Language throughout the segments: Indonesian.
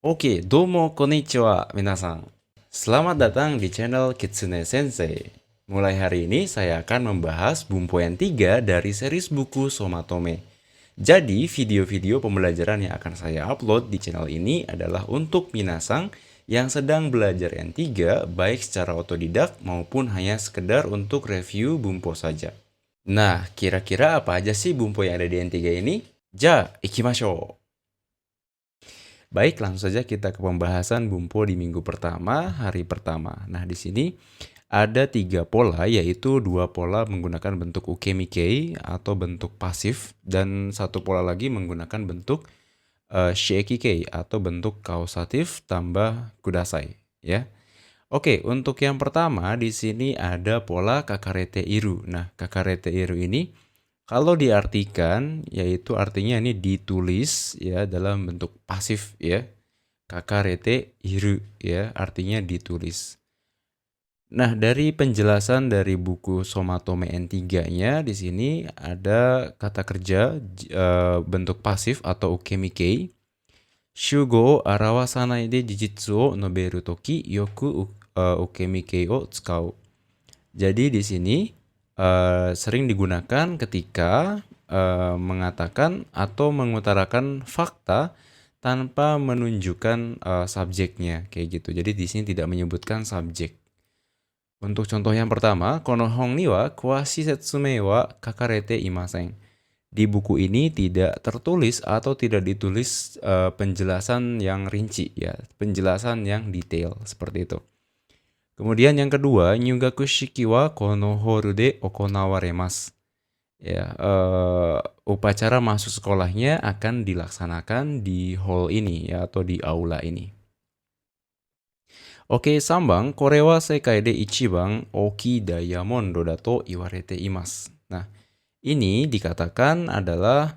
Oke, domo konnichiwa, minasan. Selamat datang di channel Kitsune Sensei. Mulai hari ini saya akan membahas Bumpoen 3 dari series buku Somatome. Jadi, video-video pembelajaran yang akan saya upload di channel ini adalah untuk minasang yang sedang belajar N3 baik secara otodidak maupun hanya sekedar untuk review Bumpo saja. Nah, kira-kira apa aja sih Bumpo yang ada di N3 ini? Ja, ikimashou! Baik, langsung saja kita ke pembahasan Bumpo di minggu pertama, hari pertama. Nah, di sini ada 3 pola, yaitu 2 pola menggunakan bentuk ukemikei atau bentuk pasif, dan 1 pola lagi menggunakan bentuk sheikikei atau bentuk kausatif tambah kudasai, ya. Oke, untuk yang pertama di sini ada pola kakarete iru. Nah, kakarete iru ini kalau diartikan yaitu artinya ini ditulis ya dalam bentuk pasif ya. Kakarete iru ya, artinya ditulis. Nah, dari penjelasan dari buku Somatome N3-nya di sini ada kata kerja bentuk pasif atau ukemikei. Shugo o arawasanai de jijitsu o noberu toki yoku ukemikei o tsukau. Jadi di sini sering digunakan ketika mengatakan atau mengutarakan fakta tanpa menunjukkan subjeknya kayak gitu. Jadi di sini tidak menyebutkan subjek. Untuk contoh yang pertama, kono hong ni wa kuashi setsumei wa kakarete imasen. Di buku ini tidak tertulis atau tidak ditulis penjelasan yang rinci ya, penjelasan yang detail seperti itu. Kemudian yang kedua, nyugaku shiki wa kono horu de okonawaremasu. Ya, upacara masuk sekolahnya akan dilaksanakan di hall ini ya atau di aula ini. Oke, sambang, kore wa sekai de ichiban oki diamond dato iwarete imasu. Nah, ini dikatakan adalah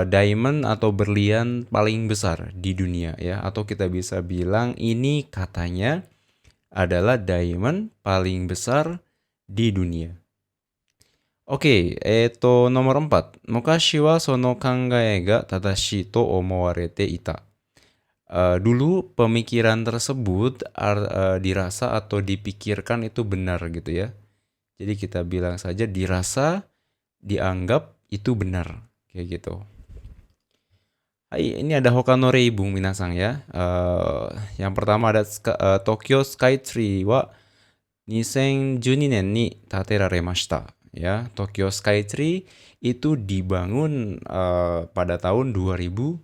diamond atau berlian paling besar di dunia ya, atau kita bisa bilang ini katanya adalah diamond paling besar di dunia. Oke, nomor 4. Mukashi wa sono kangae ga tadashi to omowarete ita. Dulu pemikiran tersebut dirasa atau dipikirkan itu benar gitu ya. Jadi kita bilang saja dirasa, dianggap itu benar kayak gitu. Hai, ini ada Hoka no Reibung minasang ya. Yang pertama ada Tokyo Skytree wa 2012年に建てられました. Ya, Tokyo Skytree itu dibangun pada tahun 2012.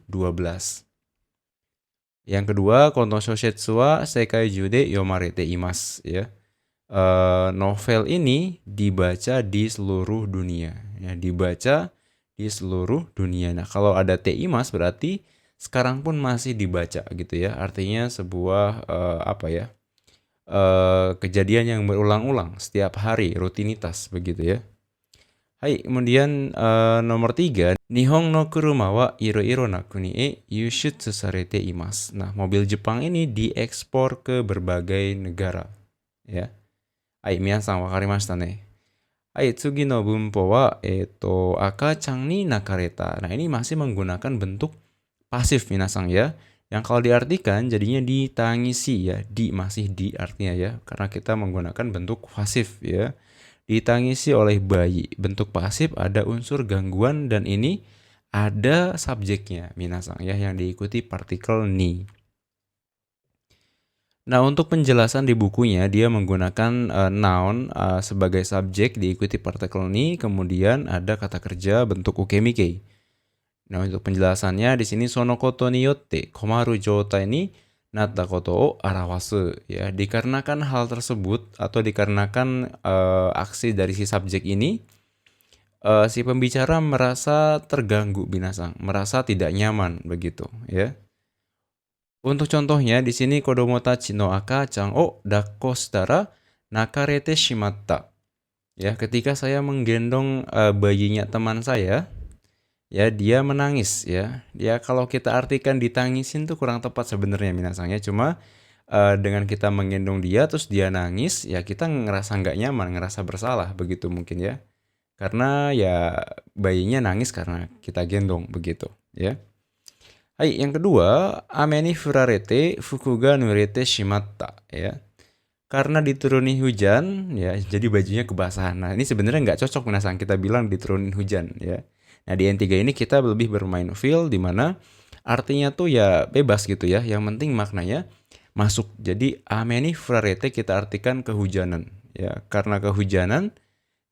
Yang kedua, Kono Shoshetsu wa Sekai Juu de yomarete imasu ya. Novel ini dibaca di seluruh dunia. Ya, dibaca di seluruh dunia. Nah, kalau ada te imasu berarti sekarang pun masih dibaca gitu ya. Artinya sebuah kejadian yang berulang-ulang setiap hari, rutinitas begitu ya. Hai, kemudian nomor 3, Nihon no kuruma wa iro-iro na kuni e yushutsu sarete imasu. Nah, mobil Jepang ini diekspor ke berbagai negara ya. Hai, minasan wakarimashita ne. Hai, tsugi no bunpo wa aka-chan ni nakareta. Nah, ini masih menggunakan bentuk pasif minasan ya. Yang kalau diartikan jadinya ditangisi ya, masih di artinya ya, karena kita menggunakan bentuk pasif ya. Ditangisi oleh bayi. Bentuk pasif ada unsur gangguan dan ini ada subjeknya minasang ya yang diikuti partikel ni. Nah, untuk penjelasan di bukunya dia menggunakan noun sebagai subjek diikuti partikel ni, kemudian ada kata kerja bentuk ukemikei. Nah, untuk penjelasannya di sini sono koto ni yotte komaru joutai ni natta koto o arawasu ya, dikarenakan hal tersebut atau dikarenakan aksi dari si subjek ini si pembicara merasa terganggu binasang, merasa tidak nyaman begitu ya. Untuk contohnya di sini kodomo tachi no aka-chan o dakko shitara nakarete shimatta. Ya, ketika saya menggendong bayinya teman saya, ya dia menangis ya. Ya kalau kita artikan ditangisin tuh kurang tepat sebenarnya minasangnya. Cuma dengan kita menggendong dia terus dia nangis, ya kita ngerasa nggak nyaman, ngerasa bersalah begitu mungkin ya. Karena ya bayinya nangis karena kita gendong begitu ya. Hai, yang kedua, ame ni furarete fuku ga nurete shimatta, ya. Karena dituruni hujan, ya, jadi bajunya kebasahan. Nah, ini sebenarnya nggak cocok minasang kita bilang diturunin hujan, ya. Nah, di N3 ini kita lebih bermain feel di mana artinya tuh ya bebas gitu ya. Yang penting maknanya masuk. Jadi ame ni furarete kita artikan kehujanan, ya. Karena kehujanan,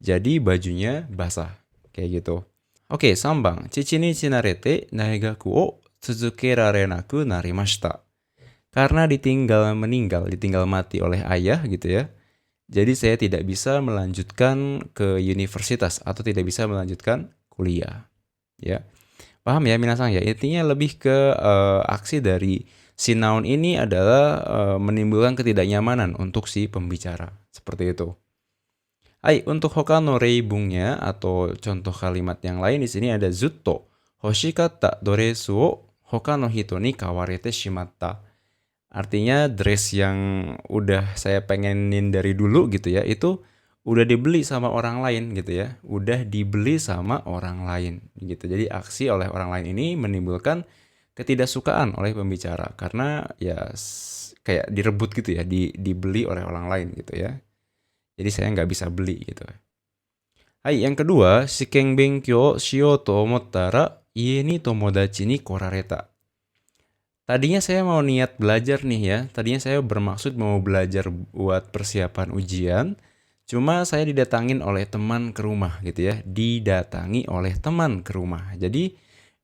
jadi bajunya basah, kayak gitu. Oke, 3番. Chichi ni chinarete daigaku o tsuzuke narimashita. Karena ditinggal mati oleh ayah gitu ya. Jadi saya tidak bisa melanjutkan ke universitas atau tidak bisa melanjutkan kuliah. Ya. Paham ya minasang ya? Intinya lebih ke aksi dari si noun ini adalah menimbulkan ketidaknyamanan untuk si pembicara. Seperti itu. Hai, untuk hoka no reibungnya atau contoh kalimat yang lain di sini ada zutto hoshikatta doresu wo hoka no hito ni kawarete shimatta. Artinya dress yang udah saya pengenin dari dulu gitu ya, itu udah dibeli sama orang lain gitu ya. Udah dibeli sama orang lain gitu. Jadi aksi oleh orang lain ini menimbulkan ketidaksukaan oleh pembicara karena ya kayak direbut gitu ya, dibeli oleh orang lain gitu ya. Jadi saya nggak bisa beli gitu. Hai, yang kedua, shiken benkyou shiyou to omotta ie ni tomodachi ni korareta. Tadinya saya mau niat belajar nih ya. Tadinya saya bermaksud mau belajar buat persiapan ujian. Cuma saya didatangin oleh teman ke rumah gitu ya. Didatangi oleh teman ke rumah. Jadi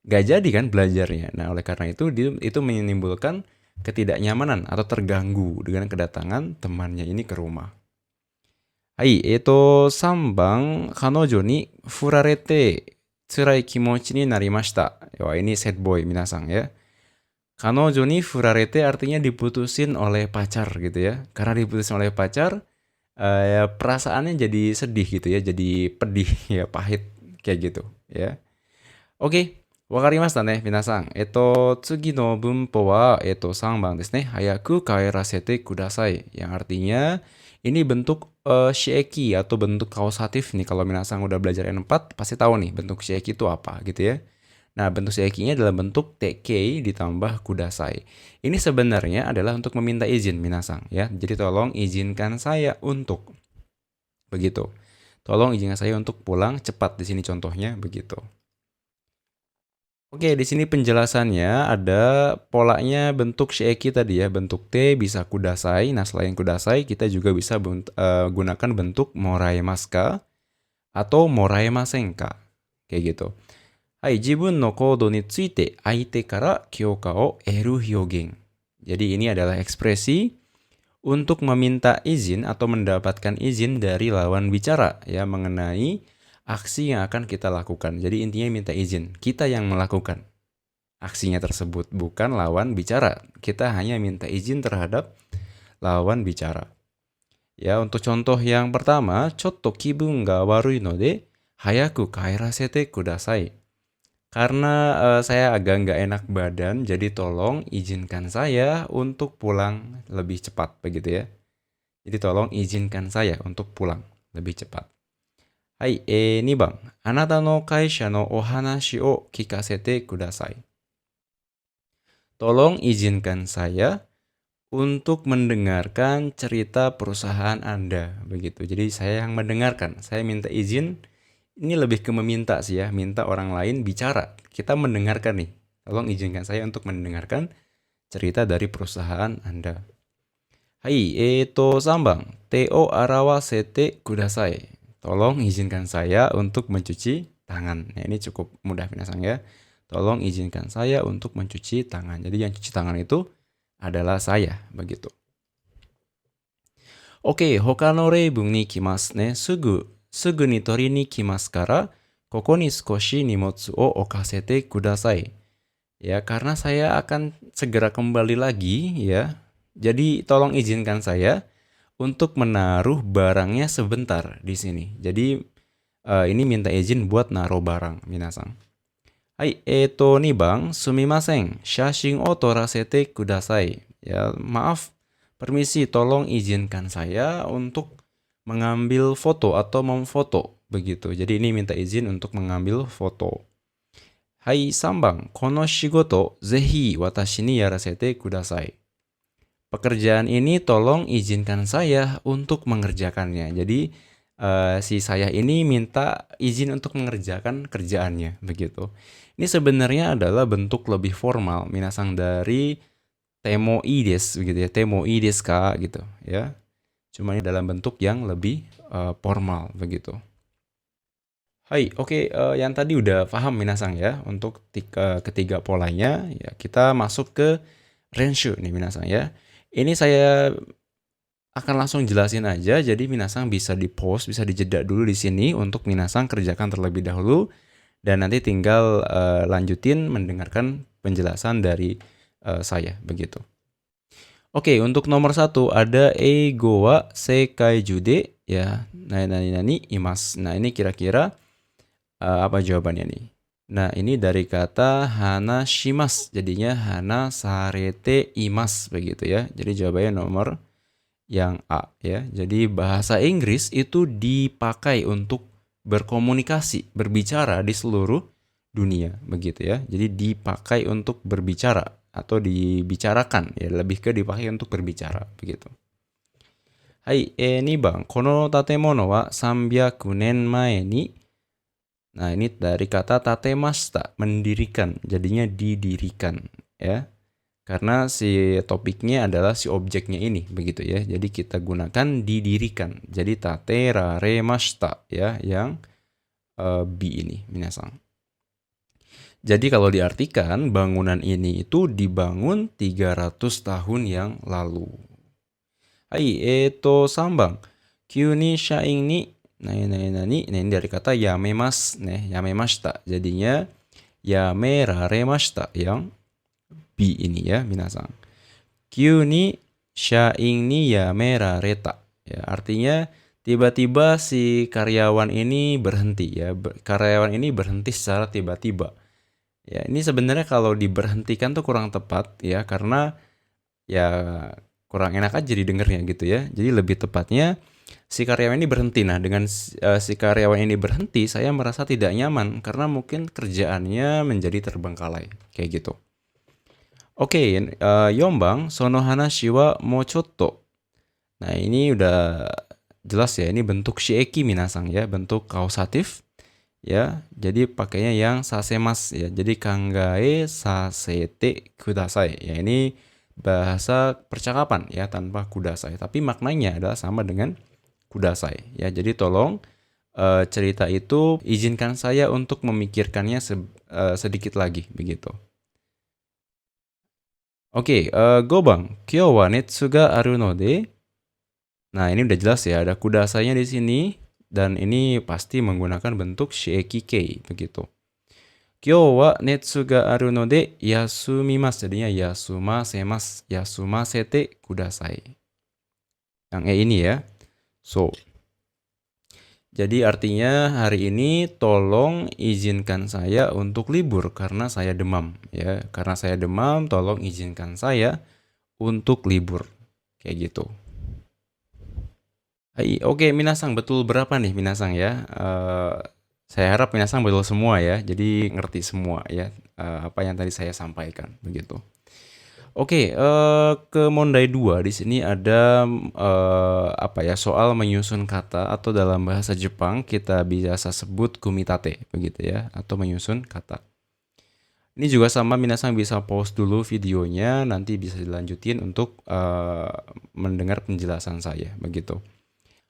gak jadi kan belajarnya. Nah oleh karena itu menimbulkan ketidaknyamanan atau terganggu dengan kedatangan temannya ini ke rumah. Hai, 3番、彼女に振られて辛い気持ちになりました。Wah, ini sad boy minasang ya. Kanojo ni furarete artinya diputusin oleh pacar gitu ya. Karena diputusin oleh pacar, ya perasaannya jadi sedih gitu ya, jadi pedih ya, pahit kayak gitu ya. Oke, wakarimashita ne, minasang. Tsugi no bunpo wa 3番 desu ne. Hayaku kaerasete kudasai. Yang artinya ini bentuk shieki atau bentuk kausatif nih. Kalau minasang udah belajar N4 pasti tahu nih bentuk shieki itu apa gitu ya. Nah, bentuk shieki-nya dalam bentuk TK ditambah kudasai. Ini sebenarnya adalah untuk meminta izin minasang ya. Jadi tolong izinkan saya untuk begitu. Tolong izinkan saya untuk pulang cepat, di sini contohnya begitu. Oke, di sini penjelasannya ada polanya bentuk shieki tadi ya, bentuk T bisa kudasai. Nah, selain kudasai kita juga bisa gunakan bentuk moraemasu ka atau moraemasen ka. Kayak gitu. Hai, jibun no kodo ni tsuite aite kara kyoka o eru hyogen. Jadi ini adalah ekspresi untuk meminta izin atau mendapatkan izin dari lawan bicara ya mengenai aksi yang akan kita lakukan. Jadi intinya minta izin. Kita yang melakukan aksinya tersebut, bukan lawan bicara. Kita hanya minta izin terhadap lawan bicara. Ya, untuk contoh yang pertama, chotto kibun ga warui node hayaku kaerasete kudasai. Karena saya agak nggak enak badan, jadi tolong izinkan saya untuk pulang lebih cepat, begitu ya. Jadi tolong izinkan saya untuk pulang lebih cepat. Hai, 2番. Anata no kaisha no ohanashi o kikasete kudasai. Tolong izinkan saya untuk mendengarkan cerita perusahaan Anda, begitu. Jadi saya yang mendengarkan, saya minta izin. Ini lebih ke meminta sih ya, minta orang lain bicara. Kita mendengarkan nih. Tolong izinkan saya untuk mendengarkan cerita dari perusahaan Anda. Hai, 3番. Te o arawasete kudasai. Tolong izinkan saya untuk mencuci tangan. Nah, ini cukup mudah minasang ya. Tolong izinkan saya untuk mencuci tangan. Jadi yang cuci tangan itu adalah saya, begitu. Oke, hoka no reibun ni kimasu ne. Sugu ni tori ni kimasu kara, koko ni sukoshi nimotsu o okasete kudasai. Ya, karena saya akan segera kembali lagi ya. Jadi tolong izinkan saya untuk menaruh barangnya sebentar di sini. Jadi ini minta izin buat naruh barang, minasang. Hai, 2番, sumimasen, shashin o torasete kudasai. Ya, maaf, permisi, tolong izinkan saya untuk mengambil foto atau memfoto begitu. Jadi ini minta izin untuk mengambil foto. Hai Sambang, kono shigoto zehi watashi ni yarasete kudasai. Pekerjaan ini tolong izinkan saya untuk mengerjakannya. Jadi si saya ini minta izin untuk mengerjakan kerjaannya, begitu. Ini sebenarnya adalah bentuk lebih formal, minasang dari temo ides, begitu ya, temo ides ka, gitu ya. Cuma ini dalam bentuk yang lebih formal, begitu. Hai, oke, yang tadi udah paham minasang ya untuk ketiga polanya. Ya, kita masuk ke renshu nih minasang ya. Ini saya akan langsung jelasin aja, jadi minasang bisa di-pause, bisa dijeda dulu di sini untuk minasang kerjakan terlebih dahulu dan nanti tinggal lanjutin mendengarkan penjelasan dari saya, begitu. Oke, untuk nomor 1 ada eigo wa sekai jude ya, nani imas. Nah, ini kira-kira apa jawabannya nih? Nah, ini dari kata hana shimas, jadinya hana sarete imas, begitu ya. Jadi jawabannya nomor yang A ya. Jadi bahasa Inggris itu dipakai untuk berkomunikasi, berbicara di seluruh dunia, begitu ya. Jadi dipakai untuk berbicara atau dibicarakan ya, lebih ke dipakai untuk berbicara, begitu. Hai, ini Bang, kono tatemono wa 300 nen mae ni. Nah, ini dari kata tatemashita, mendirikan, jadinya didirikan ya. Karena si topiknya adalah si objeknya ini, begitu ya. Jadi kita gunakan didirikan. Jadi tateraremashita ya, yang bi ini, minasang. Jadi kalau diartikan, bangunan ini itu dibangun 300 tahun yang lalu. Hai, sambang. Kyū ni shain ni nani. Nah, ini dari kata yamemashita. Jadinya yameraremashita yang bi ini ya, minasang. Kyū ni shain ni yamerareta. Ya, artinya tiba-tiba si karyawan ini berhenti ya. Karyawan ini berhenti secara tiba-tiba. Ya, ini sebenarnya kalau diberhentikan tuh kurang tepat ya, karena ya kurang enak aja didengarnya gitu ya. Jadi lebih tepatnya si karyawan ini berhenti. Nah, dengan si karyawan ini berhenti, saya merasa tidak nyaman karena mungkin kerjaannya menjadi terbengkalai kayak gitu. Oke, Yombang, sono hanashi wa mo chotto. Nah, ini udah jelas ya, ini bentuk shieki minasang ya, bentuk kausatif ya. Jadi pakainya yang sasemas ya. Jadi kangae sasete kudasai. Ya, ini bahasa percakapan ya tanpa kudasai, tapi maknanya adalah sama dengan kudasai ya. Jadi tolong cerita itu izinkan saya untuk memikirkannya sedikit lagi, begitu. Oke, Gobang, kyou wa netsu ga aru node. Nah, ini udah jelas ya, ada kudasainya di sini dan ini pasti menggunakan bentuk shieki kei, begitu. Kyou wa netsu ga aru node yasumimasu, jadinya yasumasemasu, yasumasete kudasai. Yang ini ya. So, jadi artinya hari ini tolong izinkan saya untuk libur karena saya demam ya. Karena saya demam, tolong izinkan saya untuk libur. Kayak gitu. Hai, oke, minasang, betul berapa nih minasang ya? Saya harap minasang betul semua ya. Jadi ngerti semua ya apa yang tadi saya sampaikan, begitu. Oke, ke Mondai 2 di sini ada apa ya, soal menyusun kata atau dalam bahasa Jepang kita biasa sebut kumitate, begitu ya, atau menyusun kata. Ini juga sama, minasang bisa pause dulu videonya, nanti bisa dilanjutin untuk mendengar penjelasan saya, begitu.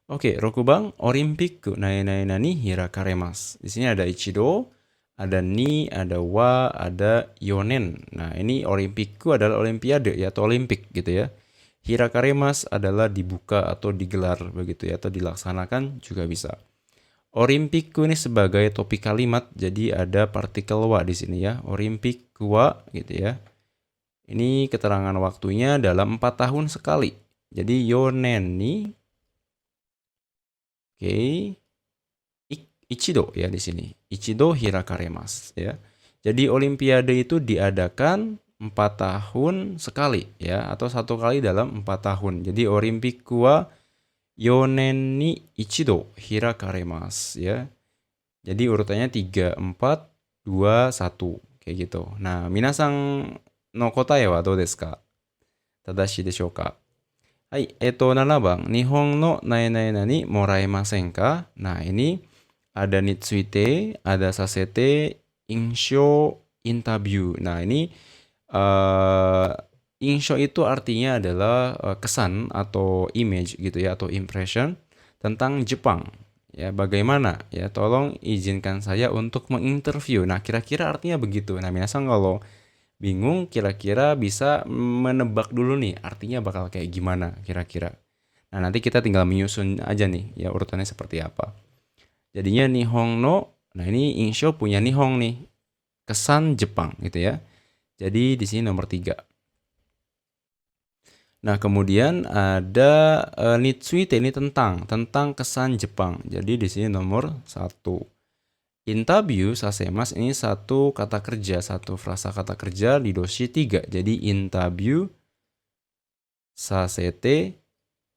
Oke, Rokubang, Olimpiku nani hirakaremas. Di sini ada ichido, ada ni, ada wa, ada yonen. Nah, ini olimpiku adalah olimpiade ya, atau olimpik gitu ya. Hirakaremas adalah dibuka atau digelar begitu ya, atau dilaksanakan juga bisa. Olimpiku ini sebagai topik kalimat, jadi ada partikel wa di sini ya. Olimpiku wa gitu ya. Ini keterangan waktunya dalam 4 tahun sekali. Jadi yonen ni ichido ya di sini. Ichido hirakaremas ya. Jadi olimpiade itu diadakan 4 tahun sekali ya, atau 1 kali dalam 4 tahun. Jadi olimpiku wa yonen ni ichido hirakaremas ya. Jadi urutannya 3, 4, 2, 1 kayak gitu. Nah, minasang no kotae wa dou desu ka? Tadashi deshou ka? Hai, 7 bang. Nihon no nae nae na ni moraemasen ka? Nah, ini ada nitsuite, ada sasete, insho, interview. Nah, ini insho itu artinya adalah kesan atau image gitu ya, atau impression tentang Jepang. Ya, bagaimana? Ya, tolong izinkan saya untuk menginterview. Nah, kira-kira artinya begitu. Nah, minasan kalau bingung kira-kira bisa menebak dulu nih artinya bakal kayak gimana kira-kira. Nah, nanti kita tinggal menyusun aja nih ya urutannya seperti apa. Jadinya Nihon no, nah ini insho punya Nihon nih, kesan Jepang gitu ya. Jadi di sini nomor 3. Nah, kemudian ada nitsuite ini tentang kesan Jepang. Jadi di sini nomor 1. Interview sasemas ini satu kata kerja, satu frasa kata kerja di doshi 3. Jadi interview sasete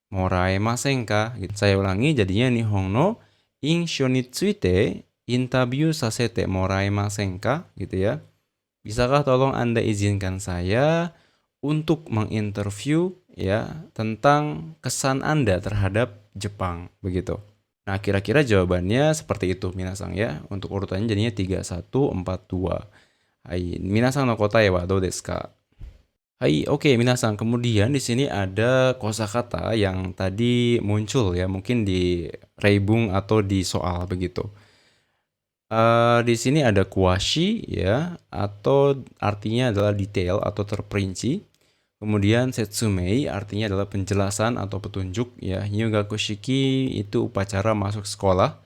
moraemasen ka? Gitu. Saya ulangi jadinya Nihon no insho ni tsuite interview sasete moraemasen ka? Gitu ya. Bisakah tolong Anda izinkan saya untuk menginterview ya tentang kesan Anda terhadap Jepang begitu. Nah, kira-kira jawabannya seperti itu minasang ya. Untuk urutannya jadinya 3, 1, 4, 2. Hai, minasang no kotae wa dou desu ka? Hai, oke minasang. Kemudian di sini ada kosakata yang tadi muncul ya, mungkin di reibung atau di soal begitu. Di sini ada kuashi ya, atau artinya adalah detail atau terperinci. Kemudian setsumei artinya adalah penjelasan atau petunjuk ya. Nyugakushiki itu upacara masuk sekolah.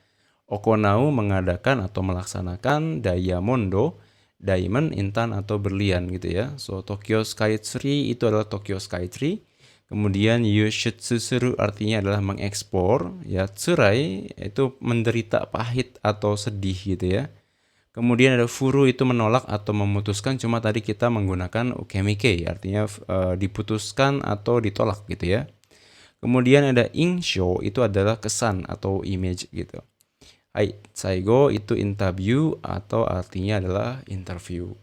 Okonau mengadakan atau melaksanakan diamondo, diamond, intan atau berlian gitu ya. So Tokyo Skytree itu adalah Tokyo Skytree. Kemudian yushitsuru artinya adalah mengekspor ya. Tsurai itu menderita pahit atau sedih gitu ya. Kemudian ada furu itu menolak atau memutuskan, cuma tadi kita menggunakan ukemike, artinya diputuskan atau ditolak gitu ya. Kemudian ada insho itu adalah kesan atau image gitu. Hai, saigo itu interview atau artinya adalah interview.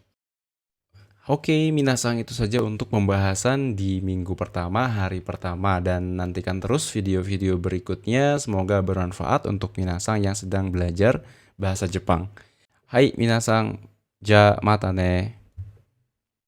Oke, minasang itu saja untuk pembahasan di minggu pertama, hari pertama, dan nantikan terus video-video berikutnya. Semoga bermanfaat untuk minasang yang sedang belajar bahasa Jepang. Hai, minasang, ja mata ne.